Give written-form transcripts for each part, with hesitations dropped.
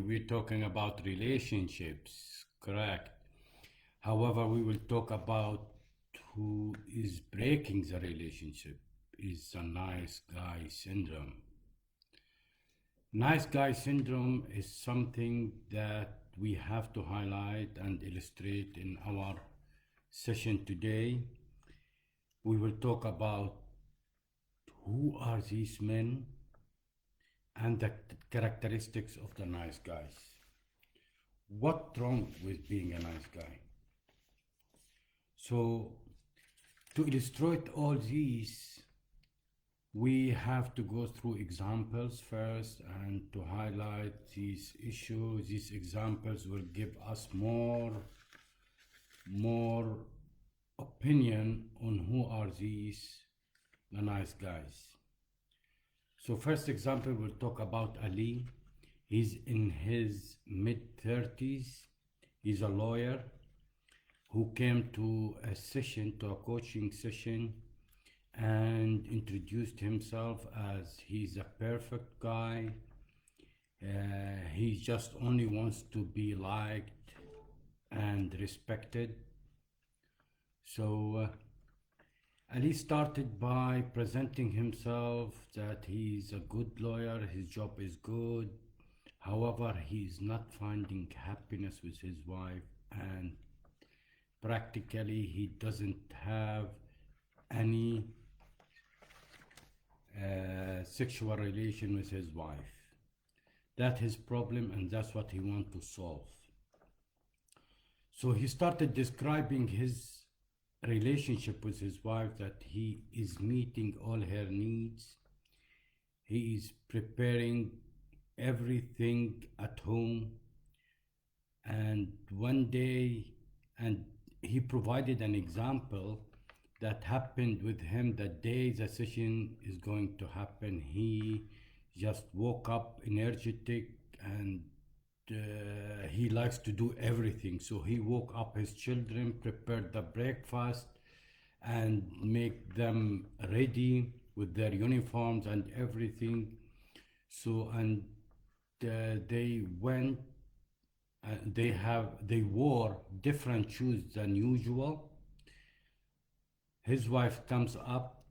we're talking about relationships, correct? However, we will talk about who is breaking the relationship is the nice guy syndrome. Nice guy syndrome is something that we have to highlight and illustrate in our session today. We will talk about who are these men and the characteristics of the nice guys. What's wrong with being a nice guy? So, to illustrate all these, we have to go through examples first and to highlight these issues. These examples will give us more opinion on who are these the nice guys. So first example, we'll talk about Ali. He's in his mid-30s. He's a lawyer who came to a coaching session, and introduced himself as he's a perfect guy. He just only wants to be liked and respected. So Ali started by presenting himself that he's a good lawyer, his job is good. However, he's not finding happiness with his wife, and practically he doesn't have any sexual relation with his wife. That's his problem, and that's what he wants to solve. So he started describing his relationship with his wife, that he is meeting all her needs. He is preparing everything at home. And one day, and he provided an example that happened with him the day the session is going to happen. He just woke up energetic, and he likes to do everything. So he woke up his children, prepared the breakfast, and make them ready with their uniforms and everything. So, and they went, they wore different shoes than usual. His wife comes up.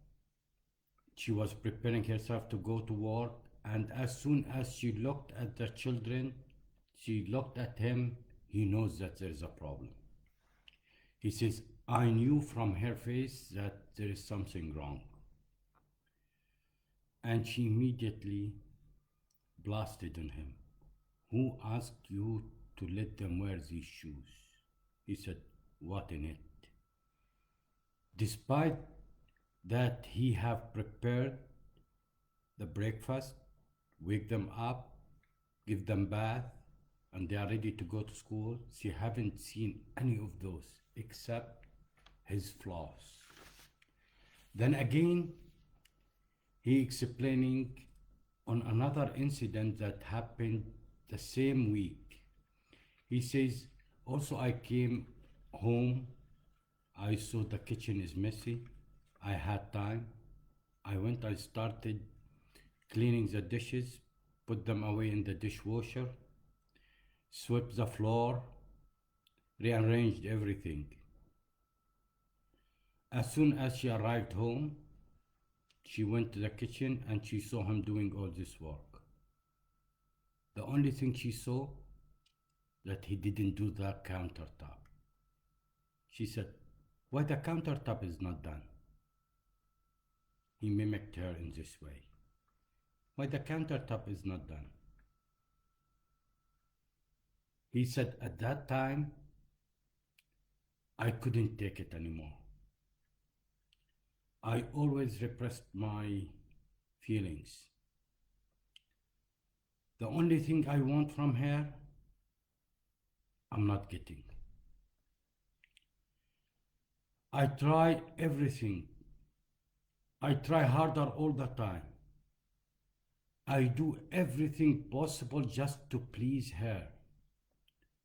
She was preparing herself to go to work, and as soon as she looked at the children, she looked at him. He knows that there is a problem. He says, I knew from her face that there is something wrong. And she immediately blasted on him. Who asked you to let them wear these shoes? He said, what in it? Despite that he have prepared the breakfast, wake them up, give them bath, and they are ready to go to school, she haven't seen any of those except his flaws. Then again, he explaining on another incident that happened the same week. He says, also I came home, I saw the kitchen is messy, I had time, I started cleaning the dishes, put them away in the dishwasher, swept the floor, rearranged everything. As soon as she arrived home, she went to the kitchen and she saw him doing all this work. The only thing she saw, that he didn't do the countertop. She said, why the countertop is not done? He mimicked her in this way. Why the countertop is not done? He said, at that time, I couldn't take it anymore. I always repressed my feelings. The only thing I want from her, I'm not getting. I try everything. I try harder all the time. I do everything possible just to please her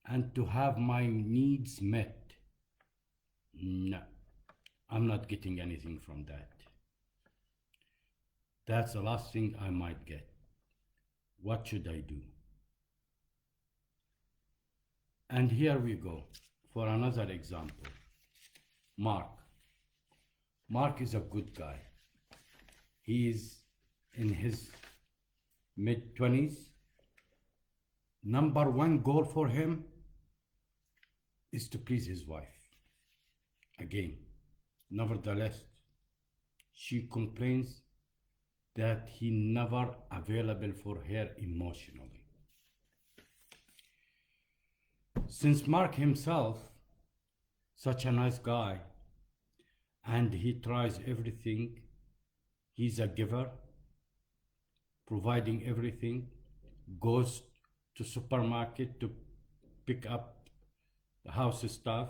and to have my needs met. No, I'm not getting anything from that. That's the last thing I might get. What should I do? And here we go for another example. Mark. Mark is a good guy. He is in his mid 20s. Number one goal for him is to please his wife. Again, nevertheless, she complains that he never available for her emotionally. Since Mark himself, such a nice guy, and he tries everything, he's a giver, providing everything, goes to supermarket to pick up the house stuff,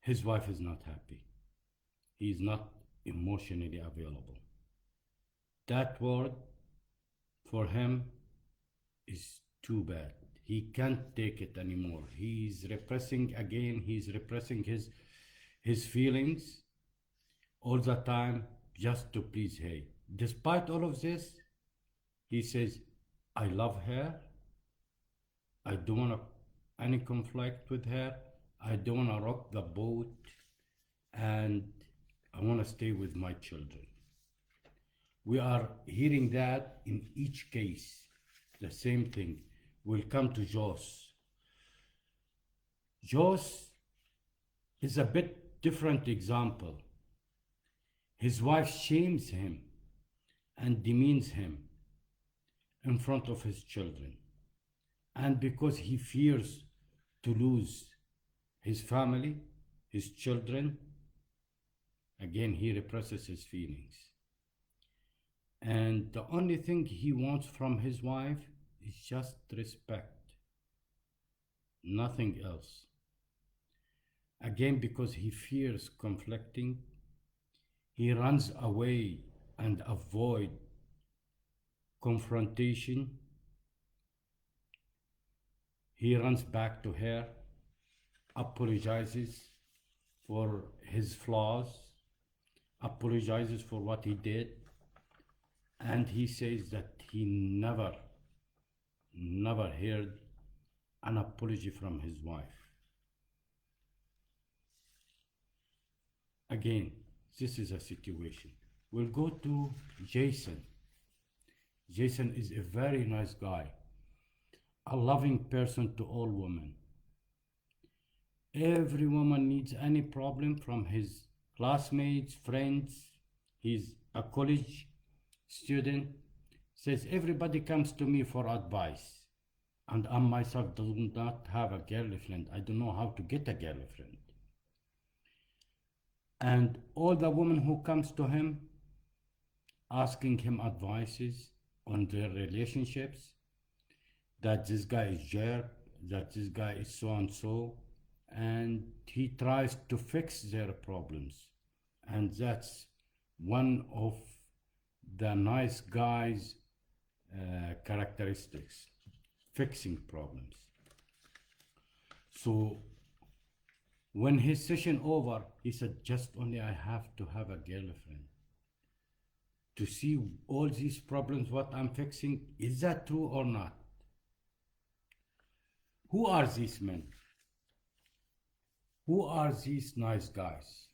his wife is not happy. He is not emotionally available. That word for him is too bad. He can't take it anymore. He's repressing again, he's repressing his feelings all the time just to please her. Despite all of this, he says, I love her. I don't want any conflict with her. I don't want to rock the boat. And I want to stay with my children. We are hearing that in each case. The same thing. We'll come to Jos. Jos is a bit different example. His wife shames him and demeans him in front of his children. And because he fears to lose his family, his children, again, he represses his feelings. And the only thing he wants from his wife is just respect, nothing else. Again, because he fears conflicting, he runs away and avoid confrontation. He runs back to her, apologizes for his flaws, apologizes for what he did, and he says that he never heard an apology from his wife. Again, this is a situation. We'll go to Jason. Jason is a very nice guy, a loving person to all women. Every woman needs any problem from his classmates, friends. He's a college student. Says everybody comes to me for advice, and I myself do not have a girlfriend. I don't know how to get a girlfriend. And all the women who comes to him asking him advices on their relationships, that this guy is jerk, that this guy is so and so, and he tries to fix their problems. And that's one of the nice guy's characteristics, fixing problems. So when his session over, he said, just only I have to have a girlfriend to see all these problems, what I'm fixing. Is that true or not? Who are these men? Who are these nice guys?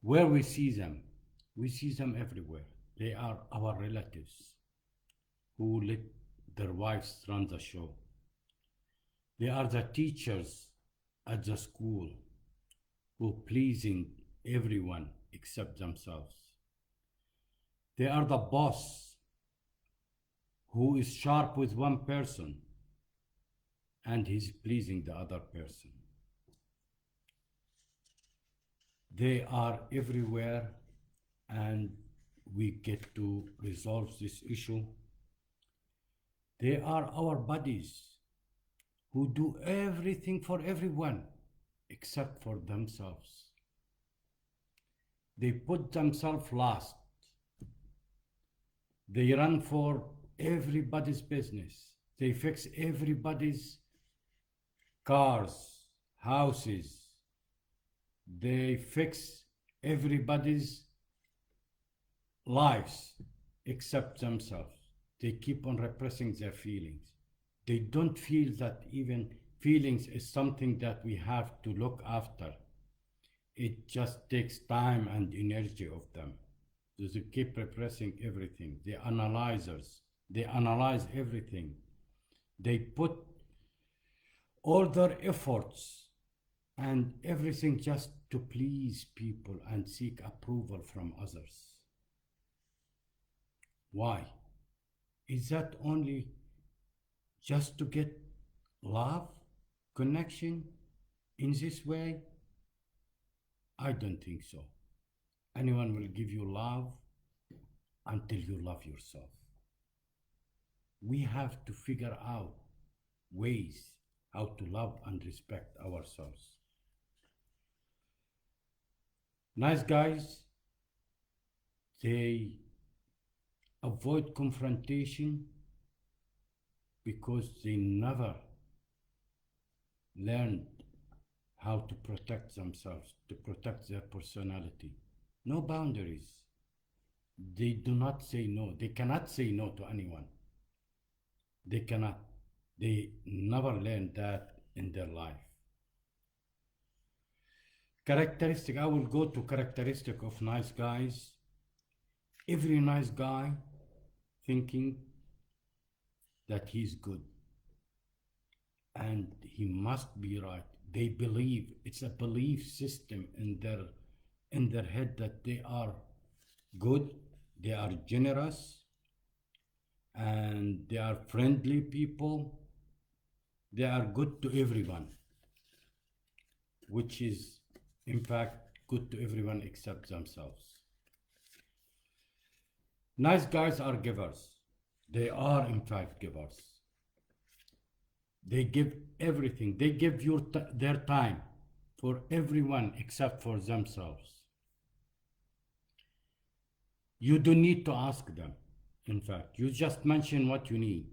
Where we see them everywhere. They are our relatives who let their wives run the show. They are the teachers at the school who pleasing everyone except themselves. They are the boss who is sharp with one person and he's pleasing the other person. They are everywhere, and we get to resolve this issue. They are our buddies who do everything for everyone except for themselves. They put themselves last. They run for everybody's business. They fix everybody's cars, houses. They fix everybody's lives except themselves. They keep on repressing their feelings. They don't feel that even feelings is something that we have to look after. It just takes time and energy of them. So they keep repressing everything. They analyzers. They analyze everything. They put all their efforts and everything just to please people and seek approval from others. Why? Is that only just to get love, connection in this way? I don't think so. Anyone will give you love until you love yourself. We have to figure out ways how to love and respect ourselves. Nice guys, they avoid confrontation because they never learned how to protect themselves, to protect their personality. No boundaries. They do not say no. They cannot say no to anyone. They cannot. They never learned that in their life. Characteristic, I will go to characteristic of nice guys. Every nice guy thinking that he's good and he must be right. They believe, it's a belief system in their head that they are good, they are generous, and they are friendly people. They are good to everyone, which is in fact good to everyone except themselves. Nice guys are givers. They are in fact givers. They give everything. They give their time for everyone except for themselves. You don't need to ask them. In fact, you just mention what you need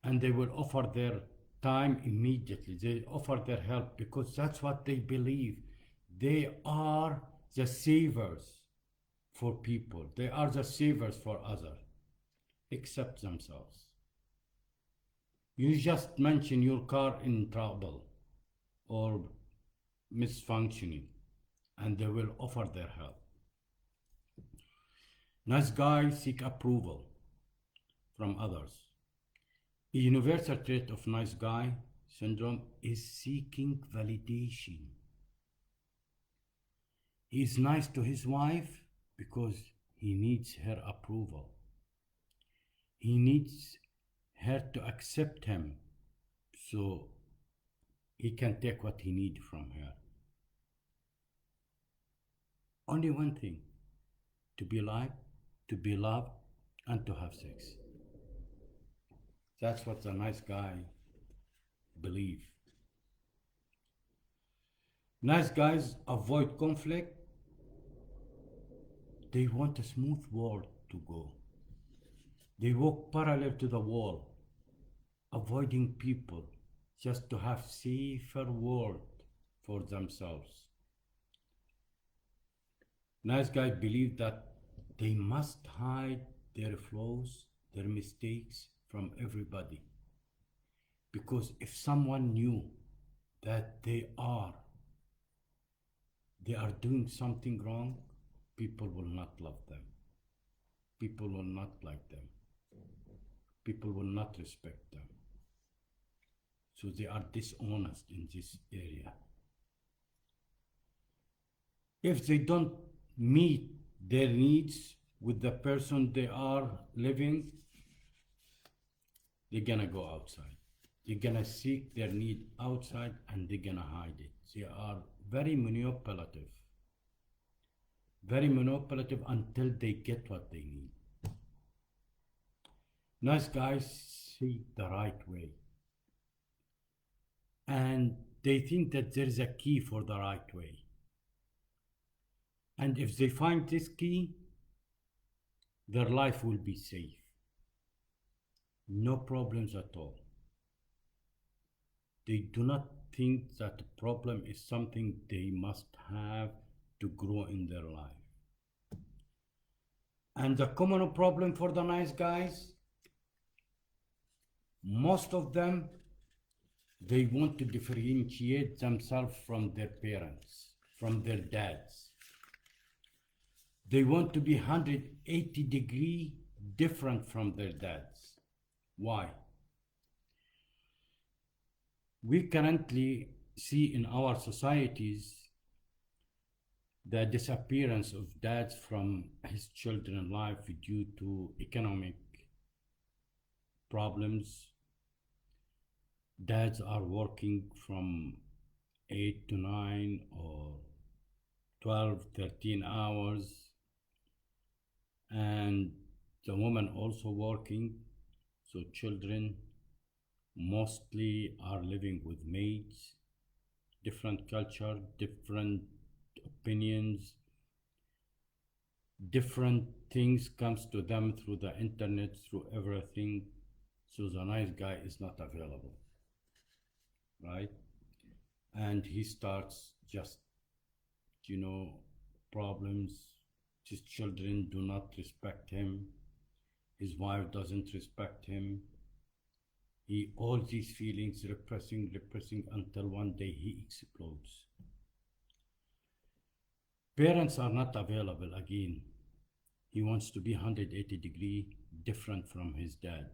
and they will offer their time immediately. They offer their help because that's what they believe. They are the savers for people. They are the savers for others, except themselves. You just mention your car in trouble or misfunctioning and they will offer their help. Nice guys seek approval from others. A universal trait of nice guy syndrome is seeking validation. He is nice to his wife because he needs her approval. He needs her to accept him so he can take what he needs from her. Only one thing, to be liked, to be loved, and to have sex. That's what the nice guy believes. Nice guys avoid conflict. They want a smooth world to go. They walk parallel to the wall, avoiding people just to have safer world for themselves. Nice guys believe that they must hide their flaws, their mistakes from everybody. Because if someone knew that they are doing something wrong, people will not love them. People will not like them. People will not respect them. So they are dishonest in this area. If they don't meet their needs with the person they are living, they're gonna go outside. They're gonna seek their need outside and they're gonna hide it. They are very manipulative. Very manipulative until they get what they need. Nice guys seek the right way. And they think that there is a key for the right way. And if they find this key, their life will be safe. No problems at all. They do not think that the problem is something they must have to grow in their life. And the common problem for the nice guys, Most of them, they want to differentiate themselves from their parents, from their dads. They want to be 180-degree different from their dads. Why? We currently see in our societies the disappearance of dads from his children's life due to economic problems. Dads are working from 8 to 9 or 12, 13 hours, and the woman also working, so children mostly are living with maids, different culture, different opinions, different things comes to them through the internet, through everything. So the nice guy is not available, right? And he starts just, problems. His children do not respect him. His wife doesn't respect him. He all these feelings repressing until one day he explodes. Parents are not available again. He wants to be 180-degree different from his dad,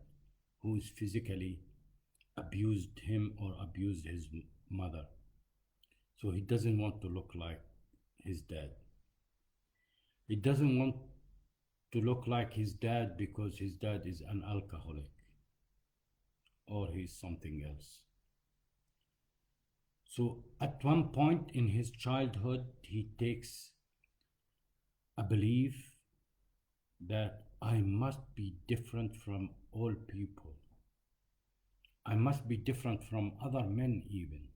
who is physically abused him or abused his mother. So he doesn't want to look like his dad. He doesn't want to look like his dad because his dad is an alcoholic or he's something else. So at one point in his childhood, he takes a belief that I must be different from all people. I must be different from other men even,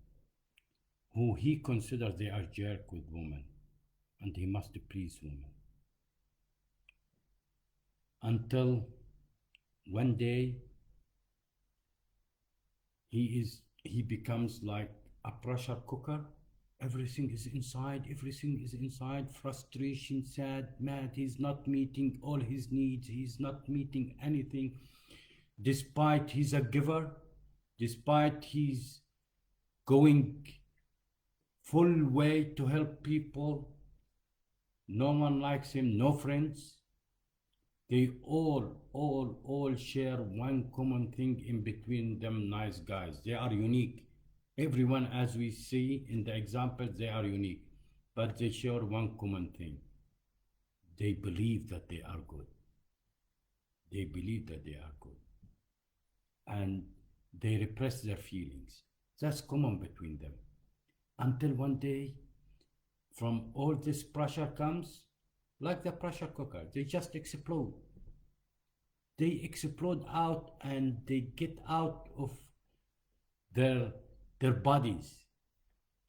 who he considers they are jerk with women, and he must please women. Until one day he becomes like a pressure cooker. Everything is inside, frustration, sad, mad. He's not meeting all his needs, he's not meeting anything, despite he's a giver, despite he's going full way to help people. No one likes him, no friends. They all share one common thing in between them, nice guys. They are unique. Everyone, as we see in the examples, they are unique, but they share one common thing. They believe that they are good. They believe that they are good. And they repress their feelings. That's common between them. Until one day, from all this pressure comes, like the pressure cooker, they just explode. They explode out and they get out of their bodies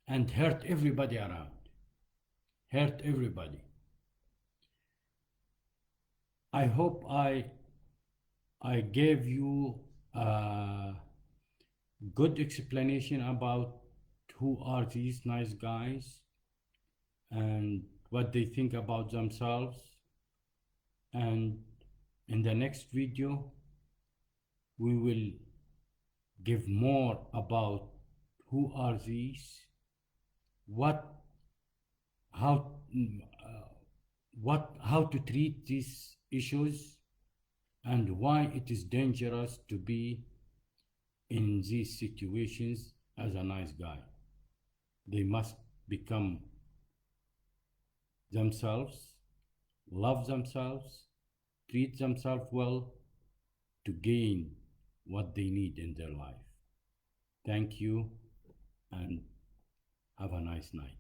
and hurt everybody around. Hurt everybody. I hope I gave you a good explanation about who are these nice guys and what they think about themselves. And in the next video, we will give more about who are these, how to treat these issues, and why it is dangerous to be in these situations as a nice guy. They must become themselves, love themselves, treat themselves well to gain what they need in their life. Thank you and have a nice night.